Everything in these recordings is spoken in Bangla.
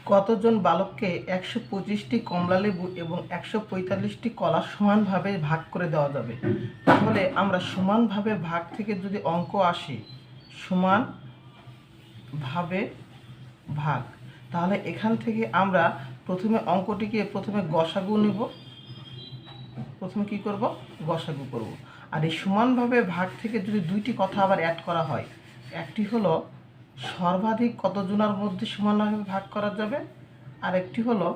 কতজন বালককে ১২৫টি কমলালেবু এবং ১৪৫টি কলা সমানভাবে ভাগ করে দেওয়া যাবে? তাহলে আমরা সমানভাবে ভাগ থেকে যদি অঙ্ক আসে সমানভাবে ভাগ, তাহলে এখান থেকে আমরা প্রথমে অঙ্কটিকে গসাগু নেব। প্রথমে কি করব? গসাগু করব। আর এই সমানভাবে ভাগ থেকে যদি দুইটি কথা আবার অ্যাড করা হয়, একটি হলো সর্বাধিক কতজনের মধ্যে সমানভাবে ভাগ করা যাবে, আর একটি হলো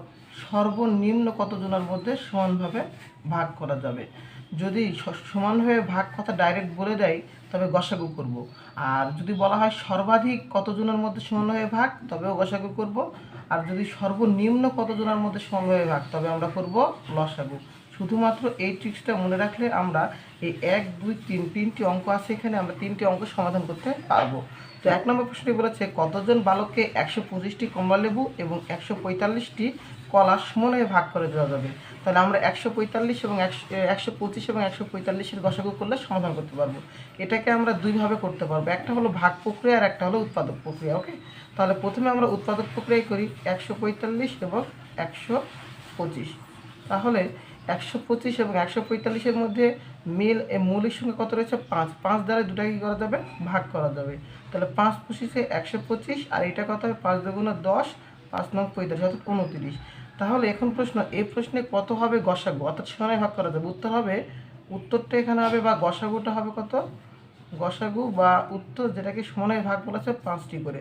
সর্বনিম্ন কতজনের মধ্যে সমানভাবে ভাগ করা যাবে। যদি সমানভাবে ভাগ কথা ডাইরেক্ট বলে দেয় তবে গসাগু করব, আর যদি বলা হয় সর্বাধিক কতজনের মধ্যে সমানভাবে ভাগ তবেও গসাগু করব, আর যদি সর্বনিম্ন কতজনের মধ্যে সমানভাবে ভাগ তবে আমরা করব লসাগু। শুধুমাত্র এই ট্রিক্সটা মনে রাখলে আমরা এই 1, 2, 3 তিনটি অঙ্ক আছে, এখানে আমরা তিনটি অঙ্ক সমাধান করতে পারবো। তো 1 নম্বর প্রশ্নে বলেছে কতজন বালককে ১২৫টি কমলালেবু এবং ১৪৫টি কলা সমানে ভাগ করে দেওয়া যাবে? তাহলে আমরা ১৪৫ এবং ১২৫ এবং ১৪৫-এর গসাগু করলে সমাধান করতে পারবো। এটাকে আমরা দুইভাবে করতে পারবো, একটা হলো ভাগ প্রক্রিয়া আর একটা হলো উৎপাদক প্রক্রিয়া। ওকে, তাহলে প্রথমে আমরা উৎপাদক প্রক্রিয়ায় করি ১৪৫ এবং ১২৫। তাহলে ১২৫ এবং ১৪৫-এর মধ্যে মৌলিক সংখ্যা কত রয়েছে? ৫। ৫ দ্বারা দুটাকে কী করা যাবে? ভাগ করা যাবে। তাহলে ৫ পঁচিশে ১২৫, আর এটা কত হবে? ৫ দুগুণে ১০, ৫ নং ৪৫, অর্থাৎ ২৯। তাহলে এখন প্রশ্ন, এই প্রশ্নে কত হবে গসাগু, অর্থাৎ সমানে ভাগ করা যাবে? উত্তরটা এখানে হবে, বা গসাগুটা হবে কত? গসাগু বা উত্তর যেটাকে সমানে ভাগ বলেছে ৫টি করে,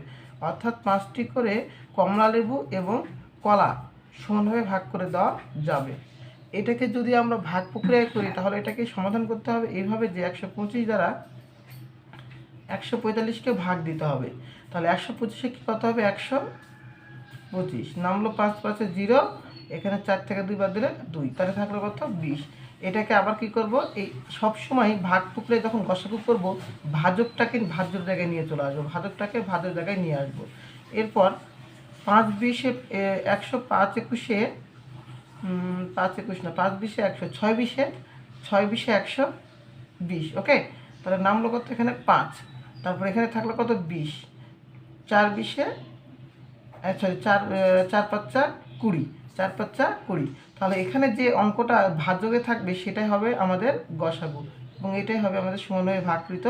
অর্থাৎ ৫টি করে কমলালেবু এবং কলা সমানভাবে ভাগ করে দেওয়া যাবে। এটাকে যদি আমরা ভাগ প্রক্রিয়ায় করি তাহলে এটাকে সমাধান করতে হবে এইভাবে যে ১২৫ দ্বারা ১৪৫কে ভাগ দিতে হবে। তাহলে ১২৫-এ কী কত হবে? ১২৫ নামলো ৫ ৫-এ ০, এখানে ৪ থেকে ২ বাদ দিলে ২, তাহলে থাকলো কত? ২০। এটাকে আবার কি করব? এই সবসময় ভাগ প্রক্রিয়ায় যখন গসাগু করব ভাজকটাকে ভাজ্যর জায়গায় নিয়ে চলে আসবো, ভাজকটাকে ভাজ্যের জায়গায় নিয়ে আসবো। এরপর ৫ ২০-এ ১০০, ৫ ২১-এ ৫ ২১ না, ৫ ২০-এ ১০০, ৬ ২০-এ ১২০। ওকে, তাহলে নামলো কত? এখানে ৫। তারপর এখানে থাকলো কত? ২০। ৪ ২০-এ সরি ৪ ৪ ৫-৪ ২০, ৪ ৫-৪ ২০। তাহলে এখানে যে অঙ্কটা ভাজকে থাকবে সেটাই হবে আমাদের গসাগু, এবং এটাই হবে আমাদের সমানভাবে ভাগকৃত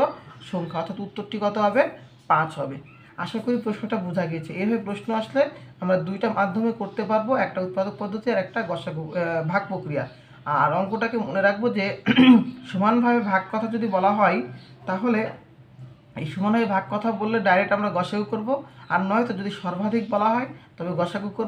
সংখ্যা, অর্থাৎ উত্তরটি কত হবে? ৫ হবে। আশা করি প্রশ্নটা বোঝা গিয়েছে। এইভাবে প্রশ্ন আসলে আমরা দুইটা মাধ্যমে করতে পারবো, একটা উৎপাদক পদ্ধতি আর একটা গসাগু ভাগ প্রক্রিয়া। আর অঙ্কটাকে মনে রাখবো যে সমানভাবে ভাগ কথা যদি বলা হয় তাহলে এই সমানভাবে ভাগ কথা বললে ডাইরেক্ট আমরা গসাগু করব, আর নয়তো যদি সর্বাধিক বলা হয় তবে গসাগু করব।